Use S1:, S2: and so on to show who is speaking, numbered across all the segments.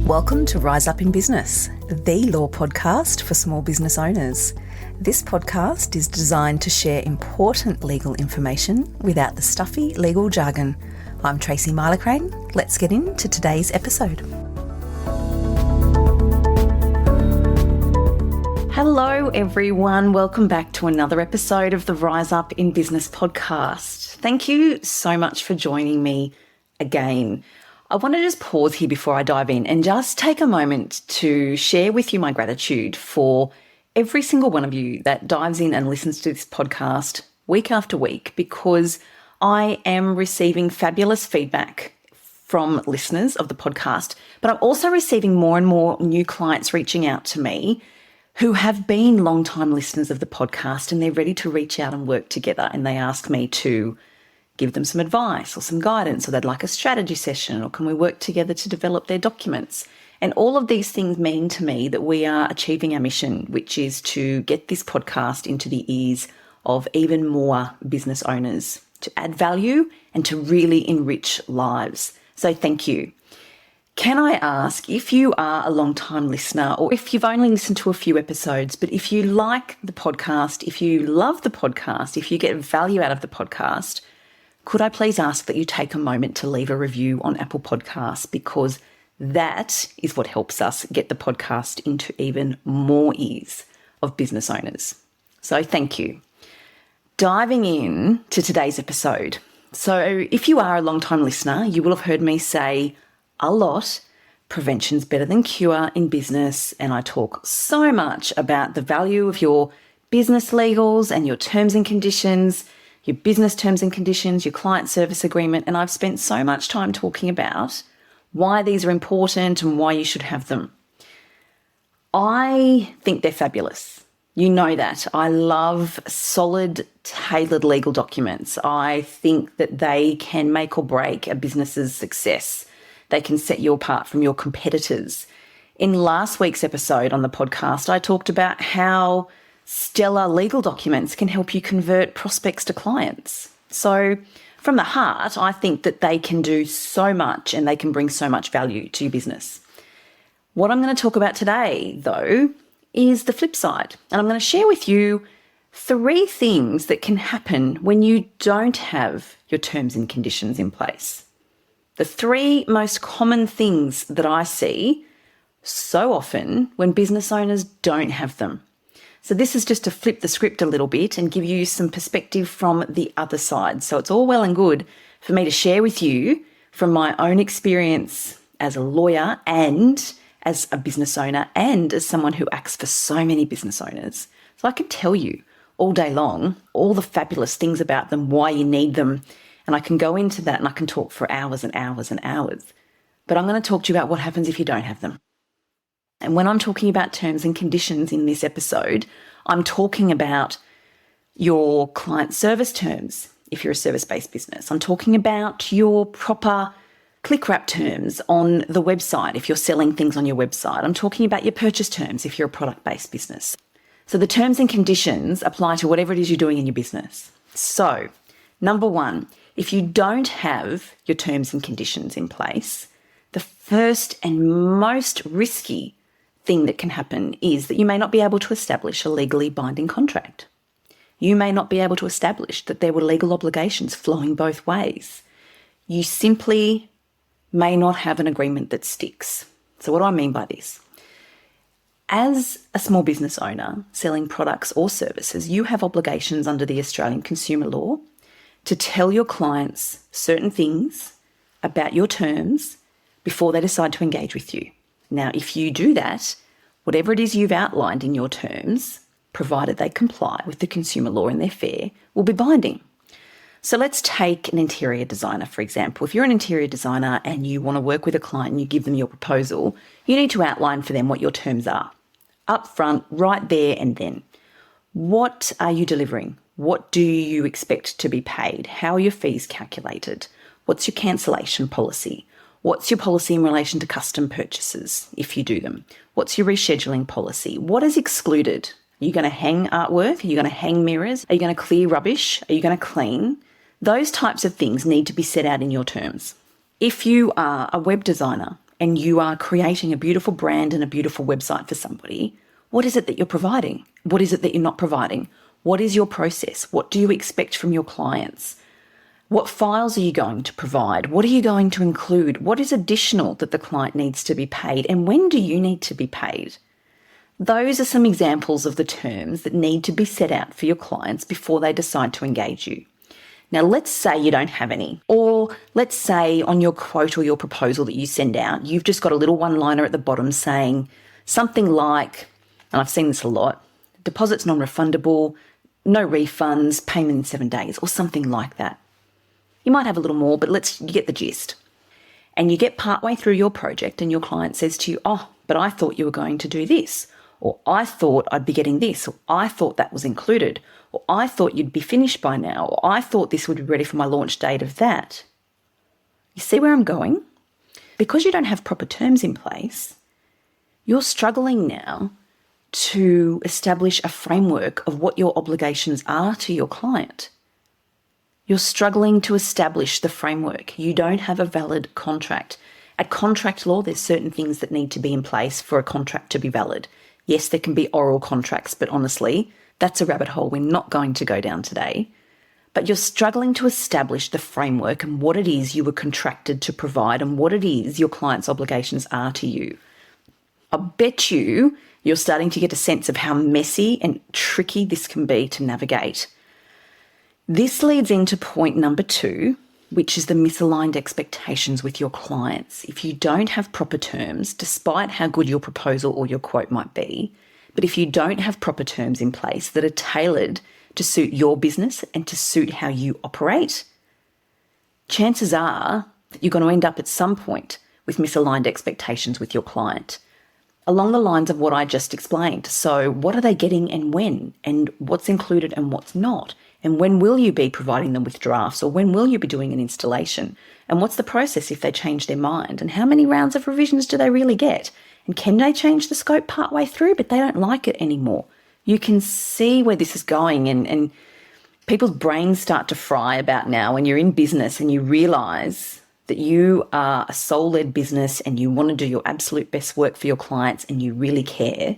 S1: Welcome to Rise Up in Business, the law podcast for small business owners. This podcast is designed to share important legal information without the stuffy legal jargon. I'm Tracy Milacrane. Let's get into today's episode. Hello everyone, welcome back to another episode of the Rise Up in Business podcast. Thank you so much for joining me again. I want to just pause here before I dive in and just take a moment to share with you my gratitude for every single one of you that dives in and listens to this podcast week after week, because I am receiving fabulous feedback from listeners of the podcast, but I'm also receiving more and more new clients reaching out to me who have been long-time listeners of the podcast, and they're ready to reach out and work together, and they ask me to give them some advice or some guidance, or they'd like a strategy session, or can we work together to develop their documents? And all of these things mean to me that we are achieving our mission, which is to get this podcast into the ears of even more business owners, to add value and to really enrich lives. So thank you. Can I ask, if you are a long-time listener, or if you've only listened to a few episodes, but if you like the podcast, if you love the podcast, if you get value out of the podcast, could I please ask that you take a moment to leave a review on Apple Podcasts, because that is what helps us get the podcast into even more ears of business owners. So thank you. Diving in to today's episode. So if you are a long-time listener, you will have heard me say a lot, prevention's better than cure in business, and I talk so much about the value of your business legals and your terms and conditions, your business terms and conditions, your client service agreement, and I've spent so much time talking about why these are important and why you should have them. I think they're fabulous. You know that. I love solid, tailored legal documents. I think that they can make or break a business's success. They can set you apart from your competitors. In last week's episode on the podcast, I talked about how stellar legal documents can help you convert prospects to clients. So from the heart, I think that they can do so much and they can bring so much value to your business. What I'm going to talk about today, though, is the flip side. And I'm going to share with you 3 things that can happen when you don't have your terms and conditions in place. The 3 most common things that I see so often when business owners don't have them. So this is just to flip the script a little bit and give you some perspective from the other side. So it's all well and good for me to share with you from my own experience as a lawyer and as a business owner and as someone who acts for so many business owners. So I could tell you all day long all the fabulous things about them, why you need them, and I can go into that and I can talk for hours and hours and hours. But I'm going to talk to you about what happens if you don't have them. And when I'm talking about terms and conditions in this episode, I'm talking about your client service terms if you're a service-based business. I'm talking about your proper click-wrap terms on the website if you're selling things on your website. I'm talking about your purchase terms if you're a product-based business. So the terms and conditions apply to whatever it is you're doing in your business. So, number 1, if you don't have your terms and conditions in place, the first and most risky thing that can happen is that you may not be able to establish a legally binding contract. You may not be able to establish that there were legal obligations flowing both ways. You simply may not have an agreement that sticks. So what do I mean by this? As a small business owner selling products or services, you have obligations under the Australian consumer law to tell your clients certain things about your terms before they decide to engage with you. Now, if you do that, whatever it is you've outlined in your terms, provided they comply with the consumer law and they're fair, will be binding. So let's take an interior designer, for example. If you're an interior designer and you want to work with a client and you give them your proposal, you need to outline for them what your terms are. Up front, right there and then. What are you delivering? What do you expect to be paid? How are your fees calculated? What's your cancellation policy? What's your policy in relation to custom purchases, if you do them? What's your rescheduling policy? What is excluded? Are you going to hang artwork? Are you going to hang mirrors? Are you going to clear rubbish? Are you going to clean? Those types of things need to be set out in your terms. If you are a web designer and you are creating a beautiful brand and a beautiful website for somebody, what is it that you're providing? What is it that you're not providing? What is your process? What do you expect from your clients? What files are you going to provide? What are you going to include? What is additional that the client needs to be paid? And when do you need to be paid? Those are some examples of the terms that need to be set out for your clients before they decide to engage you. Now, let's say you don't have any, or let's say on your quote or your proposal that you send out, you've just got a little one-liner at the bottom saying something like, and I've seen this a lot, deposits non-refundable, no refunds, payment in 7 days, or something like that. You might have a little more, but you get the gist. And you get partway through your project and your client says to you, oh, but I thought you were going to do this, or I thought I'd be getting this, or I thought that was included, or I thought you'd be finished by now, or I thought this would be ready for my launch date of that. You see where I'm going? Because you don't have proper terms in place, you're struggling now to establish a framework of what your obligations are to your client. You're struggling to establish the framework. You don't have a valid contract. At contract law, there's certain things that need to be in place for a contract to be valid. Yes, there can be oral contracts, but honestly, that's a rabbit hole we're not going to go down today. But you're struggling to establish the framework and what it is you were contracted to provide and what it is your client's obligations are to you. I bet you're starting to get a sense of how messy and tricky this can be to navigate. This leads into point number 2, which is the misaligned expectations with your clients. If you don't have proper terms, despite how good your proposal or your quote might be, but if you don't have proper terms in place that are tailored to suit your business and to suit how you operate, chances are that you're going to end up at some point with misaligned expectations with your client, along the lines of what I just explained. So what are they getting and when, and what's included and what's not? And when will you be providing them with drafts, or when will you be doing an installation? And what's the process if they change their mind? And how many rounds of revisions do they really get? And can they change the scope partway through, but they don't like it anymore? You can see where this is going, and people's brains start to fry about now when you're in business and you realise that you are a soul-led business and you want to do your absolute best work for your clients and you really care,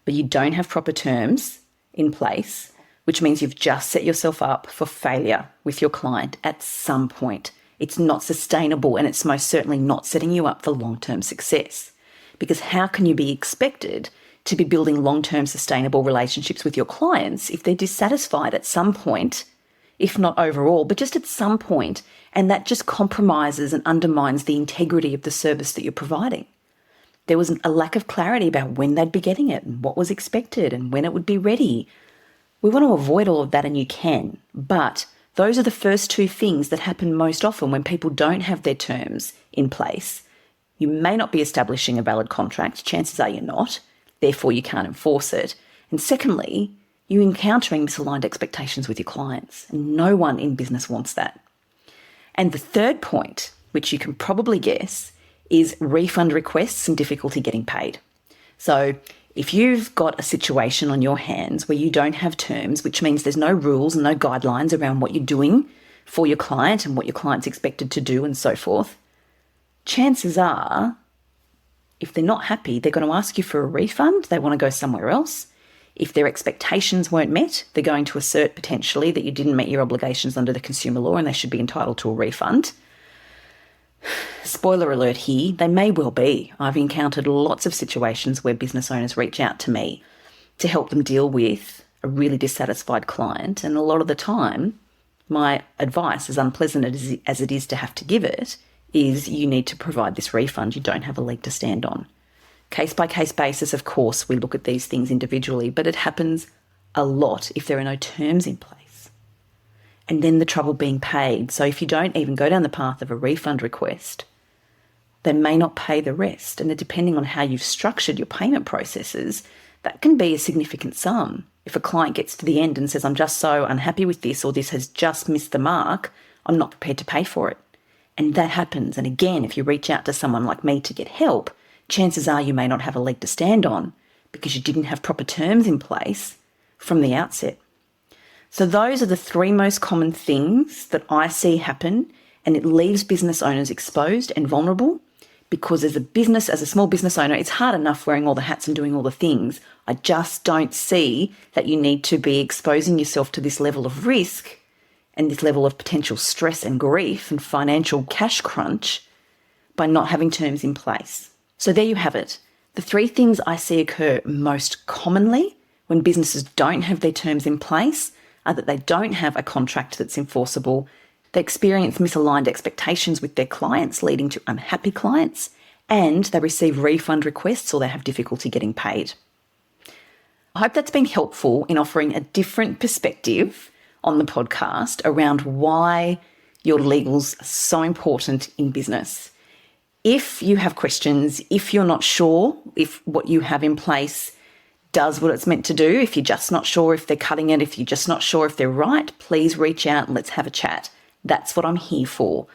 S1: but you don't have proper terms in place, which means you've just set yourself up for failure with your client at some point. It's not sustainable, and it's most certainly not setting you up for long-term success. Because how can you be expected to be building long-term sustainable relationships with your clients if they're dissatisfied at some point, if not overall, but just at some point, and that just compromises and undermines the integrity of the service that you're providing? There was a lack of clarity about when they'd be getting it and what was expected and when it would be ready. We want to avoid all of that, and you can, but those are the first 2 things that happen most often when people don't have their terms in place. You may not be establishing a valid contract. Chances are you're not. Therefore, you can't enforce it. And secondly, you're encountering misaligned expectations with your clients. And no one in business wants that. And the third point, which you can probably guess, is refund requests and difficulty getting paid. So if you've got a situation on your hands where you don't have terms, which means there's no rules and no guidelines around what you're doing for your client and what your client's expected to do and so forth, chances are, if they're not happy, they're going to ask you for a refund. They want to go somewhere else. If their expectations weren't met, they're going to assert potentially that you didn't meet your obligations under the consumer law and they should be entitled to a refund. Spoiler alert here, they may well be. I've encountered lots of situations where business owners reach out to me to help them deal with a really dissatisfied client, and a lot of the time, my advice, as unpleasant as it is to have to give it, is you need to provide this refund. You don't have a leg to stand on. Case-by-case basis, of course, we look at these things individually, but it happens a lot if there are no terms in place. And then the trouble being paid. So if you don't even go down the path of a refund request, they may not pay the rest. And depending on how you've structured your payment processes, that can be a significant sum. If a client gets to the end and says, I'm just so unhappy with this, or this has just missed the mark, I'm not prepared to pay for it. And that happens. And again, if you reach out to someone like me to get help, chances are you may not have a leg to stand on because you didn't have proper terms in place from the outset. So those are the 3 most common things that I see happen, and it leaves business owners exposed and vulnerable because as a small business owner, it's hard enough wearing all the hats and doing all the things. I just don't see that you need to be exposing yourself to this level of risk and this level of potential stress and grief and financial cash crunch by not having terms in place. So there you have it. The 3 things I see occur most commonly when businesses don't have their terms in place are that they don't have a contract that's enforceable, they experience misaligned expectations with their clients, leading to unhappy clients, and they receive refund requests or they have difficulty getting paid. I hope that's been helpful in offering a different perspective on the podcast around why your legals are so important in business. If you have questions, if you're not sure if what you have in place does what it's meant to do, if you're just not sure if they're cutting it, if you're just not sure if they're right, please reach out and let's have a chat. That's what I'm here for.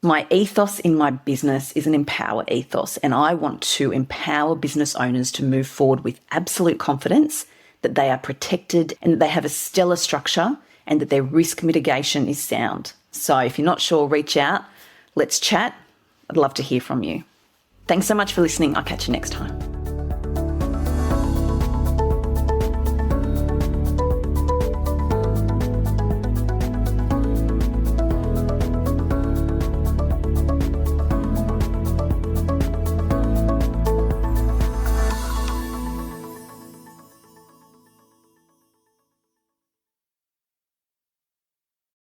S1: My ethos in my business is an empower ethos, and I want to empower business owners to move forward with absolute confidence that they are protected and that they have a stellar structure and that their risk mitigation is sound. So if you're not sure, reach out. Let's chat. I'd love to hear from you. Thanks so much for listening. I'll catch you next time.